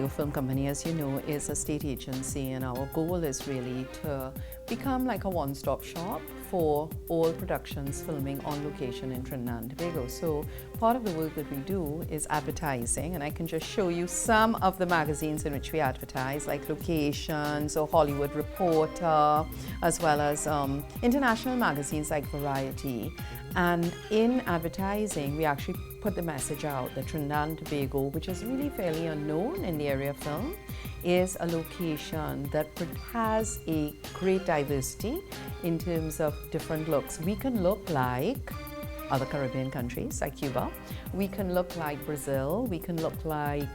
Tobago Film Company, as you know, is a state agency, and our goal is really to become like a one-stop shop for all productions filming on location in Trinidad and Tobago. So part of the work that we do is advertising, and I can just show you some of the magazines in which we advertise, like Locations or Hollywood Reporter, as well as international magazines like Variety. And in advertising, we actually put the message out that Trinidad and Tobago, which is really fairly unknown in the area of film, is a location that has a great diversity in terms of different looks. We can look like other Caribbean countries like Cuba. We can look like Brazil. We can look like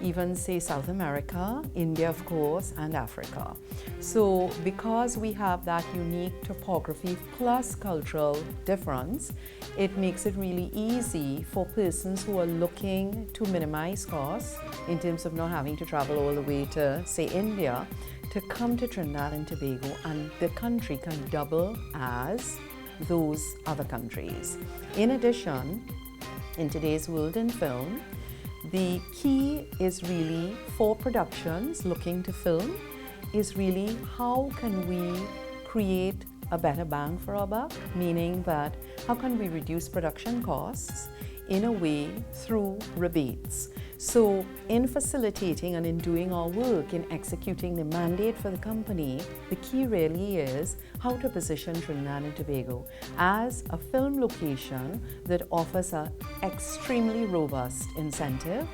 even say South America, India of course, and Africa. So because we have that unique topography plus cultural difference, it makes it really easy for persons who are looking to minimize costs in terms of not having to travel all the way to, say, India, to come to Trinidad and Tobago, and the country can double as those other countries. In addition, in today's world in film, the key is really for productions looking to film is really how can we create a better bang for our buck, meaning that how can we reduce production costs in a way through rebates. So in facilitating and in doing our work, in executing the mandate for the company, the key really is how to position Trinidad and Tobago as a film location that offers an extremely robust incentive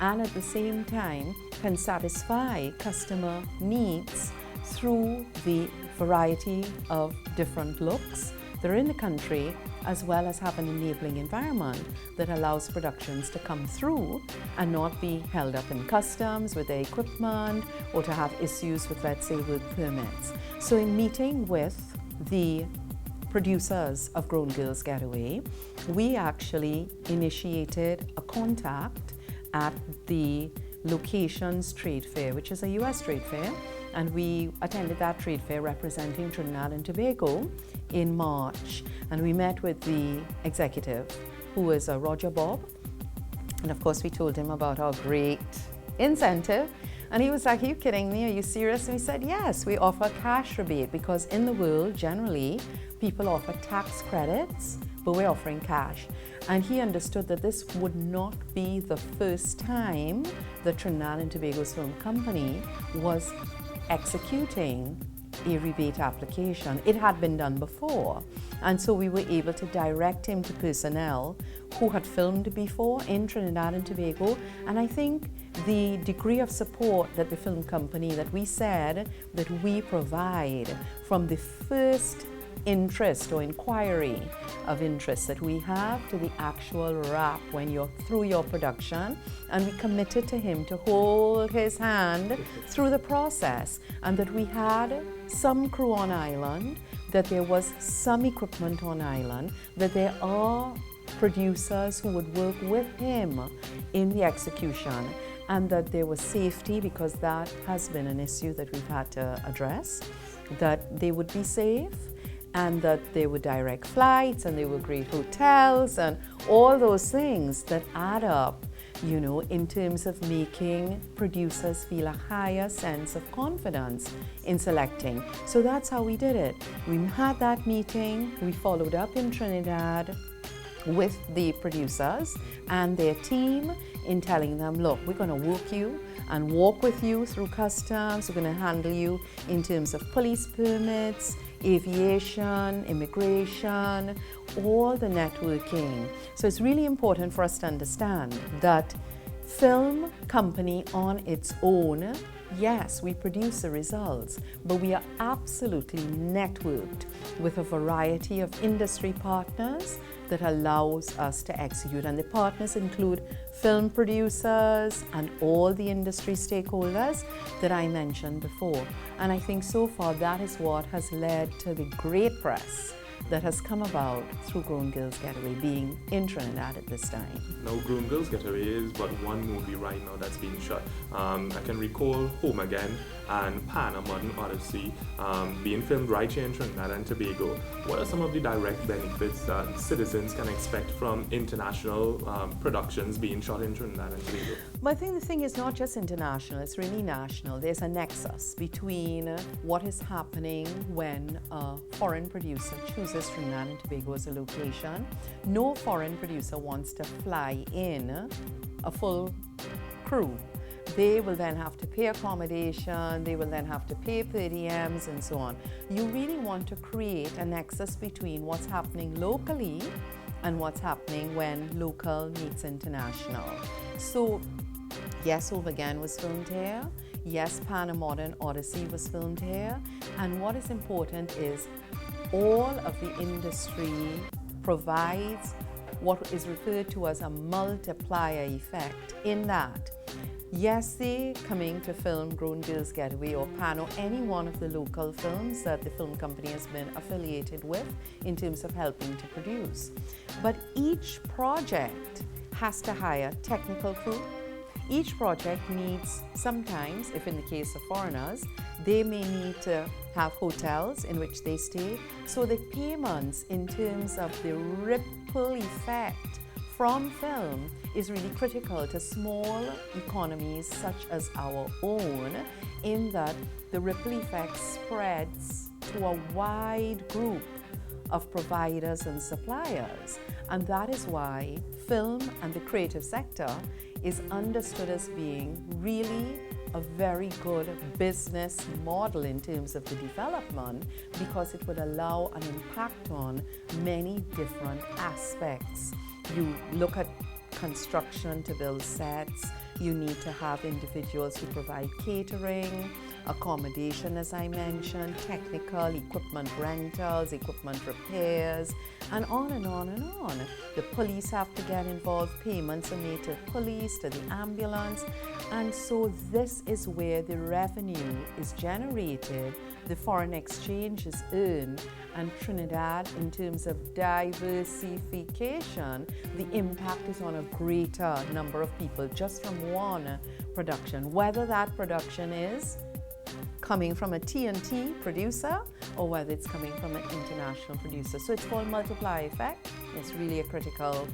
and at the same time can satisfy customer needs through the variety of different looks that are in the country, as well as have an enabling environment that allows productions to come through and not be held up in customs with their equipment or to have issues with, let's say, work permits. So in meeting with the producers of Grown Girls Getaway, we actually initiated a contact at the Locations Trade Fair, which is a US trade fair, and we attended that trade fair representing Trinidad and Tobago in March, and we met with the executive, who is Roger Bob, and of course we told him about our great incentive, and he was like, "Are you kidding me? Are you serious?" And we said, "Yes, we offer cash rebate because in the world generally people offer tax credits, but we're offering cash." And he understood that this would not be the first time that Trinidad and Tobago's film company was executing a rebate application. It had been done before, and so we were able to direct him to personnel who had filmed before in Trinidad and Tobago. And I think the degree of support that the film company, that we said that we provide from the first interest or inquiry of interest that we have to the actual wrap when you're through your production, and we committed to him to hold his hand through the process, and that we had some crew on island, that there was some equipment on island, that there are producers who would work with him in the execution, and that there was safety, because that has been an issue that we've had to address, that they would be safe, and that there were direct flights and there were great hotels and all those things that add up, you know, in terms of making producers feel a higher sense of confidence in selecting. So that's how we did it. We had that meeting, we followed up in Trinidad with the producers and their team in telling them, look, we're going to work you and walk with you through customs, we're going to handle you in terms of police permits, aviation, immigration, all the networking. So it's really important for us to understand that film company on its own, yes, we produce the results, but we are absolutely networked with a variety of industry partners that allows us to execute. And the partners include film producers and all the industry stakeholders that I mentioned before. And I think so far that is what has led to the great press that has come about through Grown Girls Getaway being in Trinidad at this time. Now, Grown Girls Getaway is but one movie right now that's being shot. I can recall Home Again, and Pan, A Modern Odyssey, being filmed right here in Trinidad and Tobago. What are some of the direct benefits that citizens can expect from international productions being shot in Trinidad and Tobago? But I think the thing is not just international, it's really national. There's a nexus between what is happening when a foreign producer chooses Trinidad and Tobago as a location. No foreign producer wants to fly in a full crew. They will then have to pay accommodation, they will then have to pay per diems and so on. You really want to create a nexus between what's happening locally and what's happening when local meets international. So, yes, Over Again was filmed here. Yes, Pan, A Modern Odyssey was filmed here. And what is important is all of the industry provides what is referred to as a multiplier effect in that, yes, they're coming to film Grown Girls Getaway or Pan or any one of the local films that the film company has been affiliated with in terms of helping to produce. But each project has to hire technical crew. Each project needs, sometimes, if in the case of foreigners, they may need to have hotels in which they stay. So the payments in terms of the ripple effect from film is really critical to small economies such as our own, in that the ripple effect spreads to a wide group of providers and suppliers. And that is why film and the creative sector is understood as being really a very good business model in terms of the development, because it would allow an impact on many different aspects. You look at construction to build sets, you need to have individuals who provide catering, accommodation, as I mentioned, technical, equipment rentals, equipment repairs, and on and on and on. The police have to get involved, payments are made to police, to the ambulance, and so this is where the revenue is generated, the foreign exchange is earned, and Trinidad, in terms of diversification, the impact is on a greater number of people just from one production, whether that production is coming from a TNT producer or whether it's coming from an international producer. So it's called multiplier effect. It's really a critical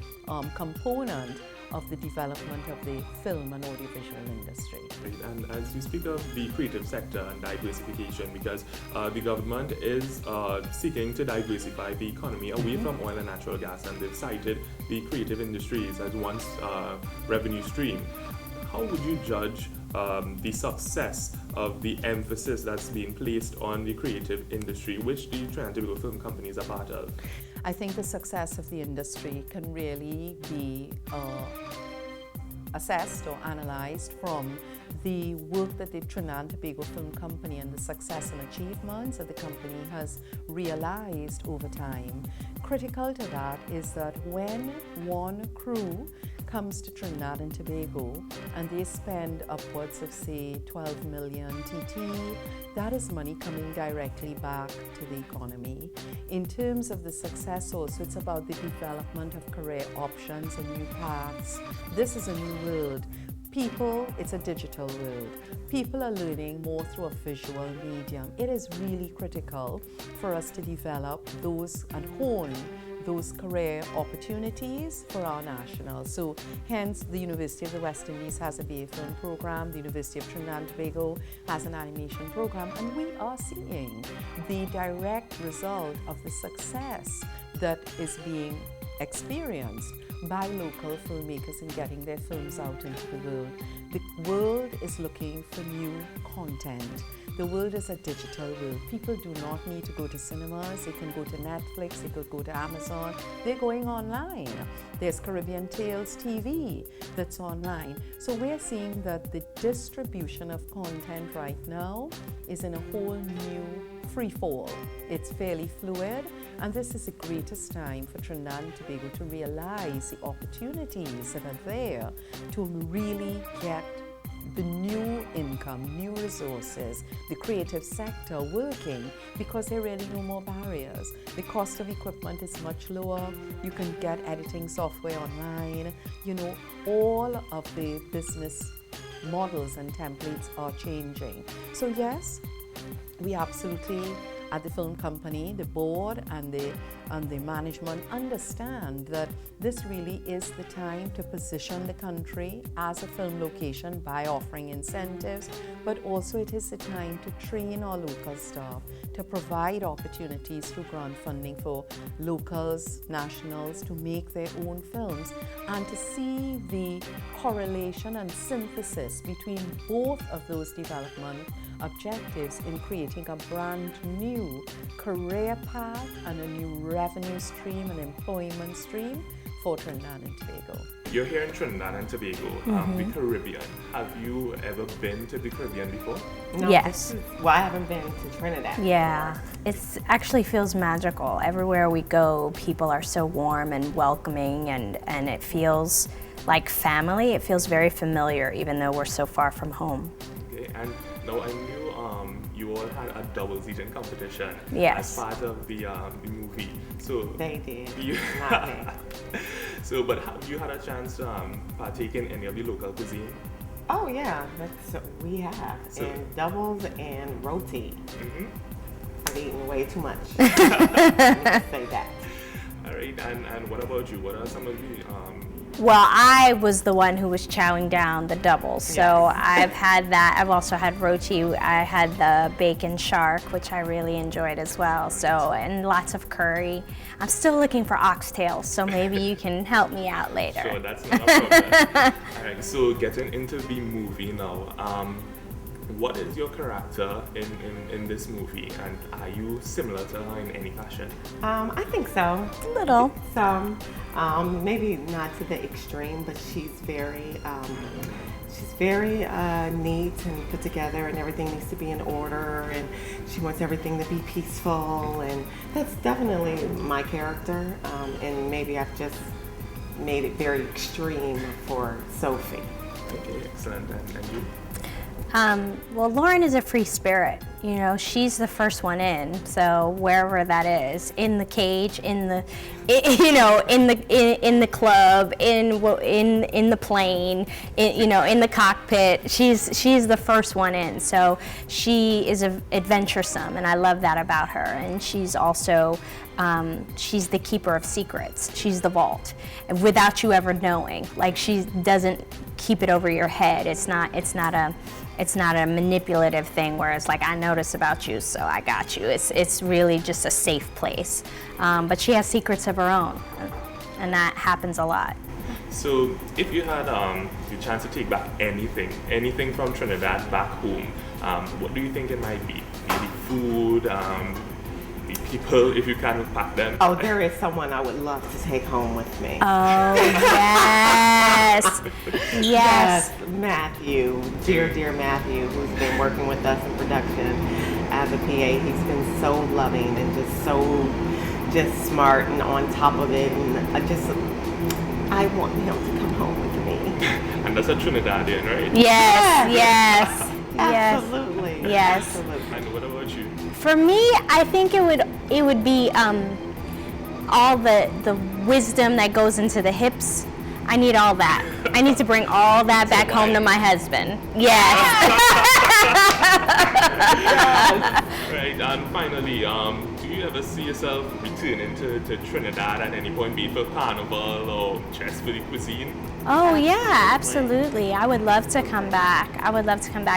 component of the development of the film and audiovisual industry. Right. And as you speak of the creative sector and diversification, because the government is seeking to diversify the economy away from oil and natural gas, and they've cited the creative industries as one revenue stream. How would you judge the success of the emphasis that's being placed on the creative industry, which the Trinidad and Tobago Film Company is a part of? I think the success of the industry can really be assessed or analyzed from the work that the Trinidad and Tobago Film Company and the success and achievements that the company has realized over time. Critical to that is that when one crew comes to Trinidad and Tobago and they spend upwards of, say, 12 million TT, that is money coming directly back to the economy. In terms of the success also, it's about the development of career options and new paths. This is a new world. People, it's a digital world. People are learning more through a visual medium. It is really critical for us to develop those and hone those career opportunities for our nationals. So hence the University of the West Indies has a BA film program, the University of Trinidad and Tobago has an animation program, and we are seeing the direct result of the success that is being experienced by local filmmakers in getting their films out into the world. The world is looking for new content. The world is a digital world. People do not need to go to cinemas. They can go to Netflix, they could go to Amazon. They're going online. There's Caribbean Tales TV that's online. So we're seeing that the distribution of content right now is in a whole new free fall. It's fairly fluid, and this is the greatest time for Trinidad and Tobago to realize the opportunities that are there to really get the new income, new resources, the creative sector working, because there are really no more barriers. The cost of equipment is much lower. You can get editing software online. You know, all of the business models and templates are changing. So yes, we absolutely, at the film company, the board and the management understand that this really is the time to position the country as a film location by offering incentives, but also it is the time to train our local staff, to provide opportunities through grant funding for locals, nationals to make their own films, and to see the correlation and synthesis between both of those development objectives in creating a brand new career path and a new revenue stream and employment stream for Trinidad and Tobago. You're here in Trinidad and Tobago, the Caribbean. Have you ever been to the Caribbean before? No, Yes. well, I haven't been to Trinidad. Yeah, it actually feels magical. Everywhere we go, people are so warm and welcoming, and it feels like family. It feels very familiar, even though we're so far from home. Okay, and now I knew you all had a double season competition Yes. as part of the movie. So They did. you, Not me. so, but have you had a chance to partake in any of the local cuisine? Oh yeah, we have. So- And doubles and roti. Mm-hmm. I've eaten way too much. Let me say that. All right, and what about you? What are some of the Well, I was the one who was chowing down the doubles, so Yes. I've had that. I've also had roti. I had the bacon shark, which I really enjoyed as well. So, and lots of curry. I'm still looking for oxtails, so maybe you can help me out later. Sure, that's not a problem. All right, so getting into the movie now, what is your character in this movie, and are you similar to her in any fashion? I think so. A little. Some, maybe not to the extreme, but she's very neat and put together, and everything needs to be in order, and she wants everything to be peaceful, and that's definitely my character. And maybe I've just made it very extreme for Sophie. Okay, excellent. And you? Well, Lauren is a free spirit. You know, she's the first one in. So wherever that is, in the cage, in the club, in the plane, in the cockpit, she's the first one in. So she is adventuresome, and I love that about her. And she's also she's the keeper of secrets. She's the vault, without you ever knowing. Like, she doesn't keep it over your head. It's not a manipulative thing where it's like, I notice about you, so I got you. It's really just a safe place. But she has secrets of her own, and that happens a lot. So, if you had the chance to take back anything from Trinidad back home, what do you think it might be? Maybe food, the people, if you can pack them. Oh, there is someone I would love to take home with me. Oh, yes. Yes. Matthew, dear Matthew, who's been working with us in production as a PA. He's been so loving and just smart and on top of it, and I want him to come home with me. And that's a Trinidadian, right? Yes. Absolutely. Yes. Absolutely. And what about you? For me, I think it would be all the wisdom that goes into the hips. I need all that. I need to bring all that back home to my husband. Yes. Right, and finally, do you ever see yourself returning to Trinidad at any point, be it for carnival or just for the cuisine? Oh yeah, absolutely. I would love to come back.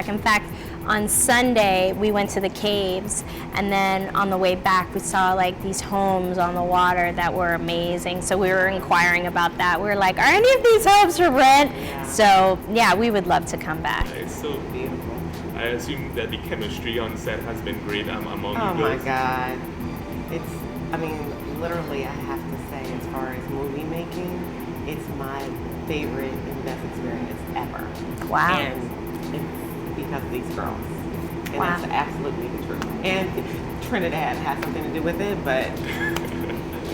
In fact, on Sunday we went to the caves, and then on the way back we saw like these homes on the water that were amazing. So we were inquiring about that. We were like, are any of these homes for rent? Yeah. So yeah, we would love to come back. It's so Beautiful. I assume that the chemistry on set has been great among Oh you my girls. God. Literally, I have to say, as far as movie making, it's my favorite and best experience ever. Wow. And it's because of these girls. And Wow. that's absolutely the truth. And Trinidad has something to do with it, but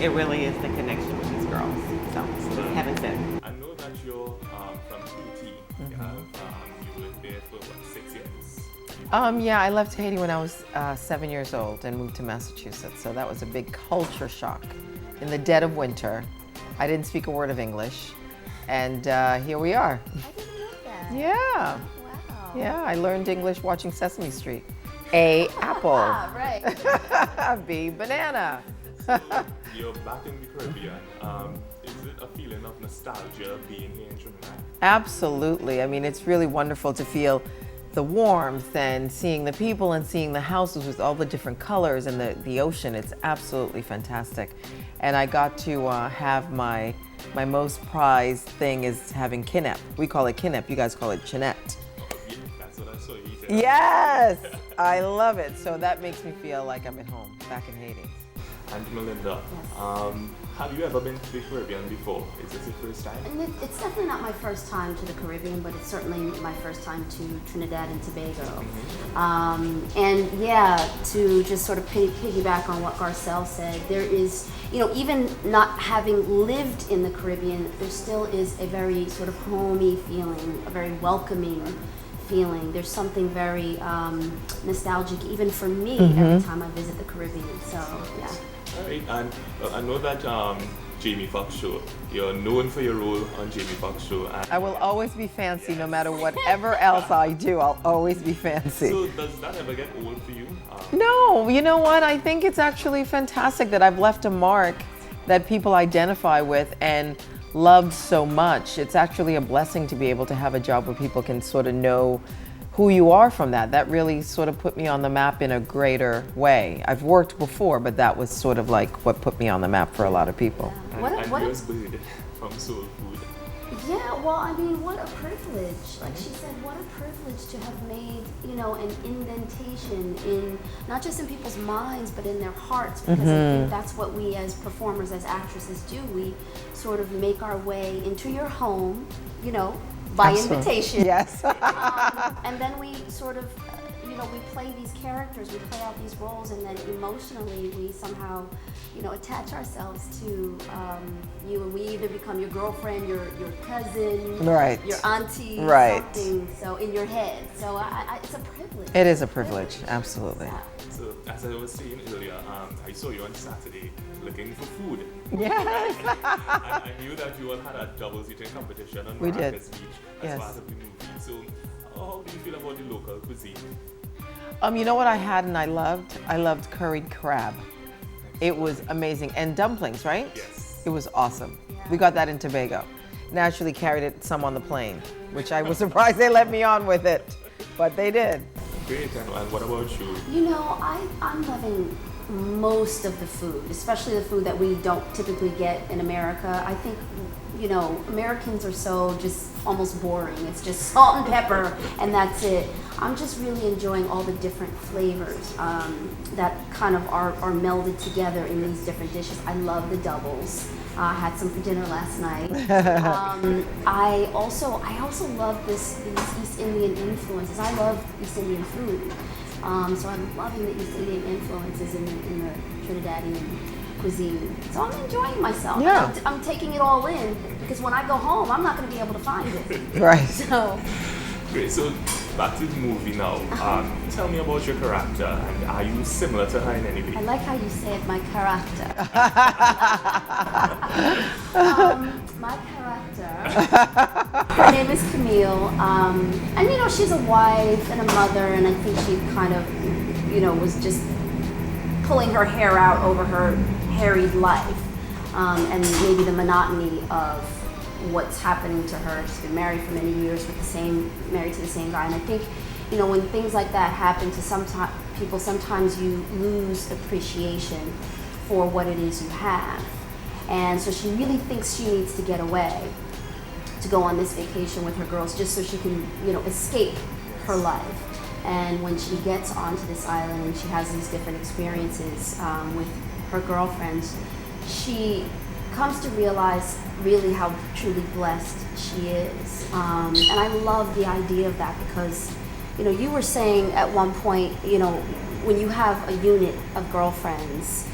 it really is the connection with these girls. So, it's heaven sent. I know that you're from Haiti. You were there for what, 6 years? Yeah, I left Haiti when I was 7 years old and moved to Massachusetts. So that was a big culture shock. In the dead of winter, I didn't speak a word of English, and here we are. I didn't know that. Yeah. Yeah, I learned English watching Sesame Street. A, apple. Right. B, banana. You're back in the Caribbean. Is it a feeling of nostalgia being here in Trinidad? Absolutely. I mean, it's really wonderful to feel the warmth and seeing the people and seeing the houses with all the different colors and the ocean. It's absolutely fantastic. And I got to have my most prized thing is having kinep. We call it kinep. You guys call it chinette. Yeah, that's what I saw you eating. Yes, I love it. So that makes me feel like I'm at home back in Haiti. And Melinda, have you ever been to the Caribbean before? Is this your first time? And it's definitely not my first time to the Caribbean, but it's certainly my first time to Trinidad and Tobago. And yeah, to just sort of piggyback on what Garcelle said, there is, even not having lived in the Caribbean, there still is a very sort of homey feeling, a very welcoming feeling. There's something very nostalgic, even for me, every time I visit the Caribbean. So, yeah. All right, and I know that Jamie Foxx show, you're known for your role on Jamie Foxx show. And I will always be fancy no matter whatever else I do. I'll always be fancy. so does that ever get old for you? No, you know what? I think it's actually fantastic that I've left a mark that people identify with and loved so much. It's actually a blessing to be able to have a job where people can sort of know who you are from that. That really sort of put me on the map in a greater way. I've worked before, but that was sort of like what put me on the map for a lot of people. And yours Bird from Soul Food. Yeah, well, I mean, what a privilege. Like she said, what a privilege to have made, an indentation in, not just in people's minds, but in their hearts, because I think that's what we as performers, as actresses do. We sort of make our way into your home, by Absolutely. invitation. Yes. And then we sort of, we play these characters, we play out these roles, and then emotionally we somehow, attach ourselves to you, and we either become your girlfriend, your cousin, Right. your auntie, Right. something. So in your head. So it's a privilege. It is a privilege, absolutely. Yeah. So as I was saying earlier, I saw you on Saturday looking for food. Yes. And I knew that you all had a double seating competition on We did. Marcus Beach as Yes. part of the movie. So how do you feel about the local cuisine? You know what I had and I loved? I loved curried crab. It was amazing. And dumplings, right? Yes. It was awesome. We got that in Tobago. Naturally carried it some on the plane, which I was surprised they let me on with it, but they did. Great. And what about you? I'm loving most of the food, especially the food that we don't typically get in America. I think, Americans are so just almost boring. It's just salt and pepper and that's it. I'm just really enjoying all the different flavors that kind of are melded together in these different dishes. I love the doubles. I had some for dinner last night. I also love these East Indian influences. I love East Indian food. So I'm loving the East Indian influences in the Trinidadian cuisine. So I'm enjoying myself. Yeah. I'm taking it all in because when I go home, I'm not going to be able to find it. Right. So, Great. So back to the movie now. Tell me about your character, and are you similar to her in any way? I like how you said my character. My character, her name is Camille, and she's a wife and a mother, and I think she kind of, was just pulling her hair out over her harried life, and maybe the monotony of what's happening to her. She's been married for many years married to the same guy, and I think, when things like that happen to people, sometimes you lose appreciation for what it is you have. And so she really thinks she needs to get away, to go on this vacation with her girls, just so she can, escape her life. And when she gets onto this island and she has these different experiences with her girlfriends, she comes to realize really how truly blessed she is. And I love the idea of that because, you were saying at one point, when you have a unit of girlfriends,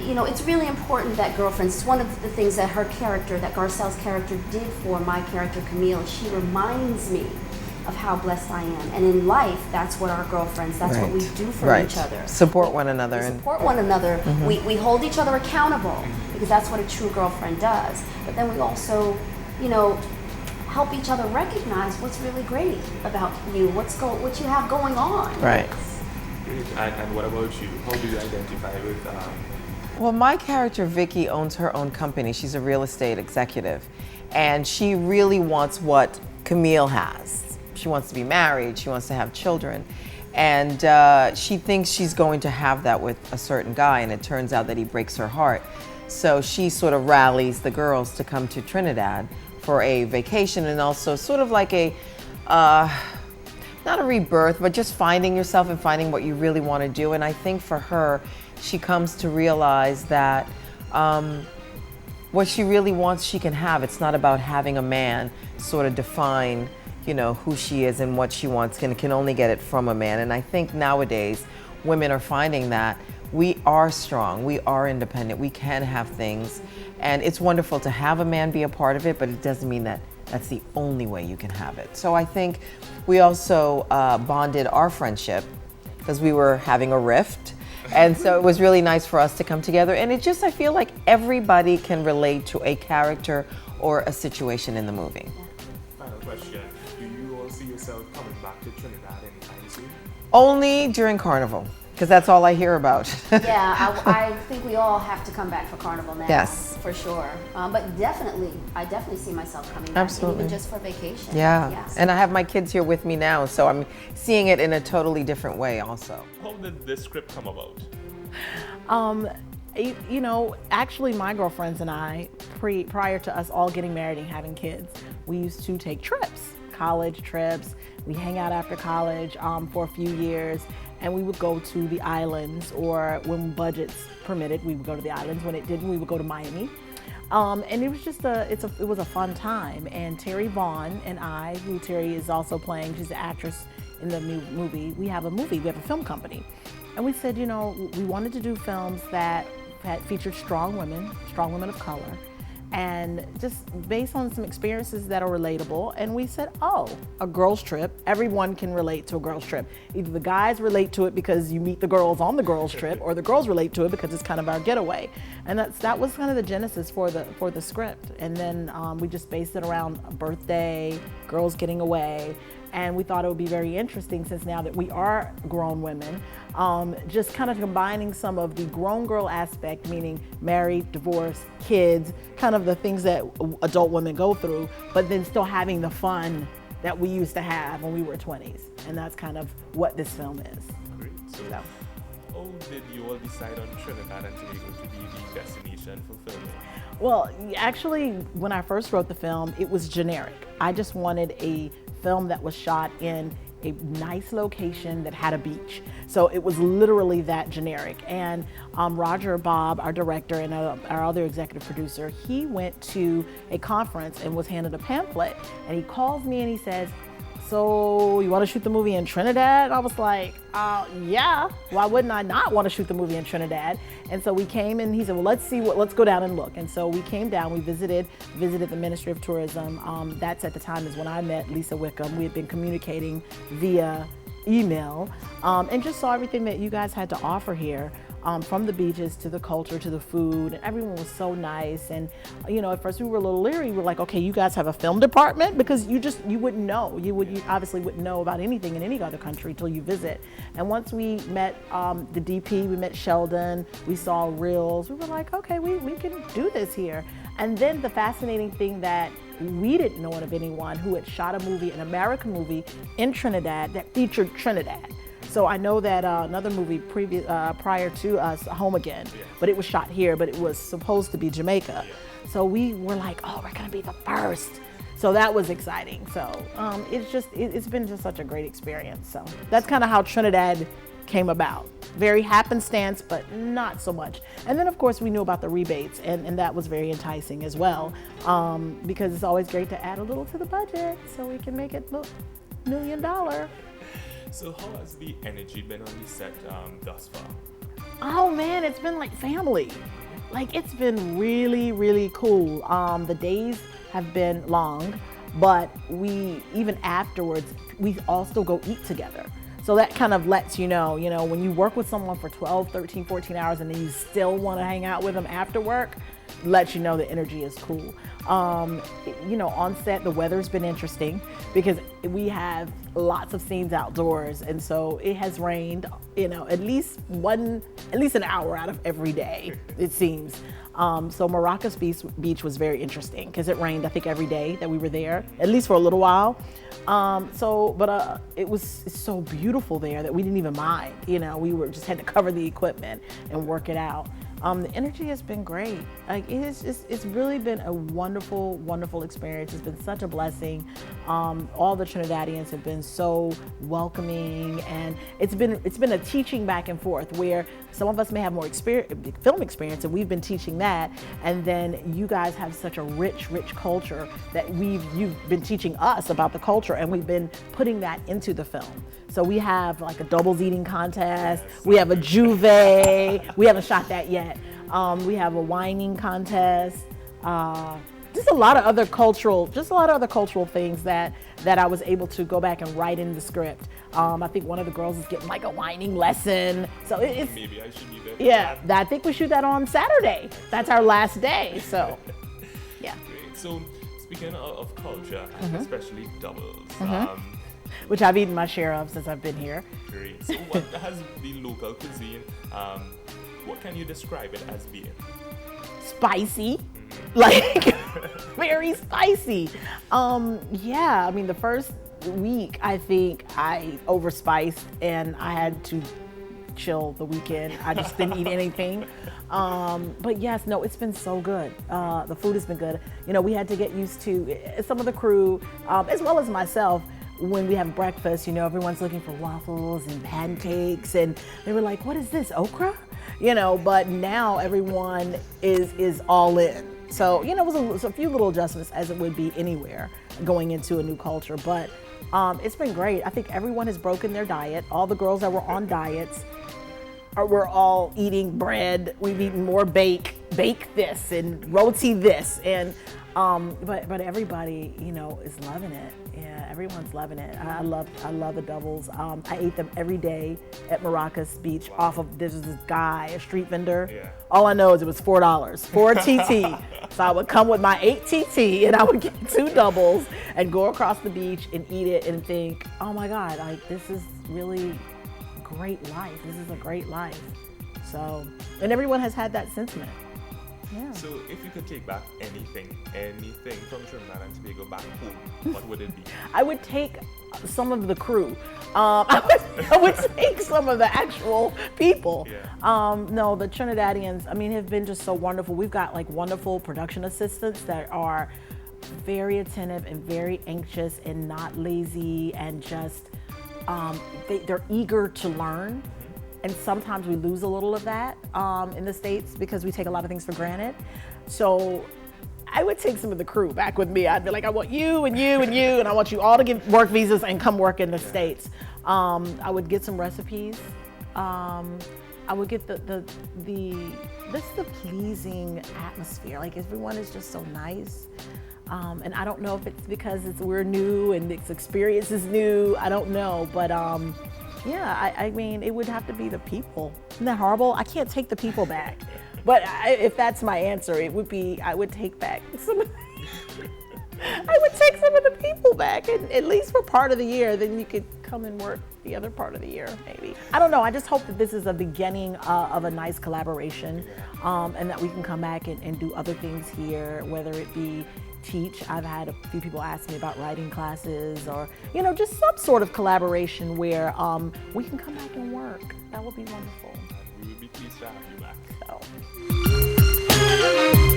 it's really important that girlfriends, it's one of the things that her character, that Garcelle's character did for my character Camille. She reminds me of how blessed I am. And in life, that's what our girlfriends, that's what we do for each other. Support one another. We support one another. We hold each other accountable because that's what a true girlfriend does. But then we also, help each other recognize what's really great about you, what you have going on. Right. Great. And what about you? How do you identify with? Well, my character, Vicky, owns her own company. She's a real estate executive. And she really wants what Camille has. She wants to be married. She wants to have children. And she thinks she's going to have that with a certain guy. And it turns out that he breaks her heart. So she sort of rallies the girls to come to Trinidad for a vacation, and also sort of like a, not a rebirth, but just finding yourself and finding what you really want to do. And I think for her, she comes to realize that what she really wants, she can have. It's not about having a man sort of define, you know, who she is and what she wants, and can only get it from a man. And I think nowadays, women are finding that we are strong, we are independent, we can have things. And it's wonderful to have a man be a part of it, but it doesn't mean that that's the only way you can have it. So I think we also bonded our friendship because we were having a rift. And so it was really nice for us to come together. And it just, I feel like everybody can relate to a character or a situation in the movie. Final question. Do you all see yourself coming back to Trinidad anytime soon? Only during Carnival, because that's all I hear about. Yeah, I think we all have to come back for Carnival now. Yes. For sure. But I definitely see myself coming back, Absolutely. even just for vacation. Yeah. Yes. And I have my kids here with me now, so I'm seeing it in a totally different way also. How did this script come about? You know, actually my girlfriends and I, prior to us all getting married and having kids, we used to take trips, college trips. We hang out after college for a few years, and we would go to the islands, or when budgets permitted, we would go to the islands. When it didn't, we would go to Miami. And it was just it was a fun time. And Terry Vaughn and I, who Terry is also playing, she's the actress in the new movie, we have a film company. And we said, you know, we wanted to do films that had featured strong women of color, and just based on some experiences that are relatable. And we said, oh, a girls trip, everyone can relate to a girls trip. Either the guys relate to it because you meet the girls on the girls trip, or the girls relate to it because it's kind of our getaway. And that was kind of the genesis for the script. And then we just based it around a birthday, girls getting away. And we thought it would be very interesting, since now that we are grown women, just kind of combining some of the grown girl aspect, meaning married, divorced, kids, kind of the things that adult women go through, but then still having the fun that we used to have when we were 20s. And that's kind of what this film is. Great. So, how did you all decide on Trinidad and Tobago to be the destination for filming? Well, actually, when I first wrote the film, it was generic. I just wanted a film that was shot in a nice location that had a beach. So it was literally that generic. And Roger Bob, our director, and our other executive producer, he went to a conference and was handed a pamphlet. And he calls me and he says, so you want to shoot the movie in Trinidad? And I was like, yeah, why wouldn't I not want to shoot the movie in Trinidad? And so we came, and he said, well, let's go down and look. And so we came down, we visited the Ministry of Tourism. That's at the time is when I met Lisa Wickham. We had been communicating via email, and just saw everything that you guys had to offer here. From the beaches to the culture to the food, and everyone was so nice. And you know, at first we were a little leery. We were like, okay, you guys have a film department? Because you wouldn't know. You obviously wouldn't know about anything in any other country until you visit. And once we met the DP, we met Sheldon, we saw reels, we were like, okay, we can do this here. And then the fascinating thing that we didn't know of anyone who had shot a movie, an American movie in Trinidad that featured Trinidad. So I know that another movie prior to us, Home Again, but it was shot here, but it was supposed to be Jamaica. So we were like, oh, we're gonna be the first. So that was exciting. So it's been just such a great experience. So that's kind of how Trinidad came about. Very happenstance, but not so much. And then of course we knew about the rebates, and that was very enticing as well, because it's always great to add a little to the budget so we can make it look $1 million. So how has the energy been on the set thus far? Oh man, it's been like family. Like, it's been really, really cool. The days have been long, but even afterwards, we all still go eat together. So that kind of lets you know, when you work with someone for 12, 13, 14 hours and then you still want to hang out with them after work, lets you know the energy is cool. You know, on set, the weather's been interesting because we have lots of scenes outdoors, and so it has rained, you know, at least an hour out of every day, it seems. So Maracas Beach was very interesting because it rained, I think, every day that we were there, at least for a little while. It's so beautiful there that we didn't even mind. You know, just had to cover the equipment and work it out. The energy has been great. Like it's really been a wonderful, wonderful experience. It's been such a blessing. All the Trinidadians have been so welcoming, and it's been a teaching back and forth where some of us may have more film experience, and we've been teaching that, and then you guys have such a rich culture that you've been teaching us about the culture, and we've been putting that into the film. So we have like a doubles eating contest. We have a juve. We haven't shot that yet. We have a whining contest. Just a lot of other cultural things that I was able to go back and write in the script. I think one of the girls is getting like a whining lesson. So it's maybe I should be there. Yeah, I think we shoot that on Saturday. That's our last day. So yeah. Great. So speaking of culture, especially doubles. Which I've eaten my share of since I've been here. Great. So what has the local cuisine, what can you describe it as being? Spicy, like very spicy. Yeah, I mean the first week I think I overspiced and I had to chill the weekend. I just didn't eat anything. But yes, no, it's been so good. The food has been good. You know, we had to get used to some of the crew, as well as myself. When we have breakfast, you know, everyone's looking for waffles and pancakes, and they were like, what is this, okra? You know, but now everyone is all in. So, you know, it was a few little adjustments as it would be anywhere going into a new culture, but it's been great. I think everyone has broken their diet. All the girls that were on diets, we're all eating bread. We've eaten more bake this and roti this, and but everybody, you know, is loving it. Yeah, everyone's loving it. I love the doubles. I ate them every day at Maracas Beach. There's this guy, a street vendor. Yeah. All I know is it was $4 for a TT. So I would come with my 8 TT and I would get 2 doubles and go across the beach and eat it and think, oh my God, like this is really great life. This is a great life. So, and everyone has had that sentiment. Yeah. So if you could take back anything from Trinidad and Tobago back home, what would it be? I would take some of the crew. I would take some of the actual people. Yeah. No, the Trinidadians, I mean, have been just so wonderful. We've got like wonderful production assistants that are very attentive and very anxious and not lazy and just, they're eager to learn. And sometimes we lose a little of that in the States because we take a lot of things for granted. So I would take some of the crew back with me. I'd be like, I want you and you and you, and I want you all to get work visas and come work in the States. I would get some recipes. I would get the pleasing atmosphere. Like everyone is just so nice. And I don't know if it's because we're new and this experience is new. I don't know, but yeah, I mean, it would have to be the people. Isn't that horrible? I can't take the people back. But if that's my answer, it would be, I would take back some of the people back, and at least for part of the year, then you could come and work the other part of the year, maybe. I don't know, I just hope that this is a beginning of a nice collaboration, and that we can come back and do other things here, whether it be teach. I've had a few people ask me about writing classes or, you know, just some sort of collaboration where we can come back and work. That would be wonderful. We would be pleased to have you back.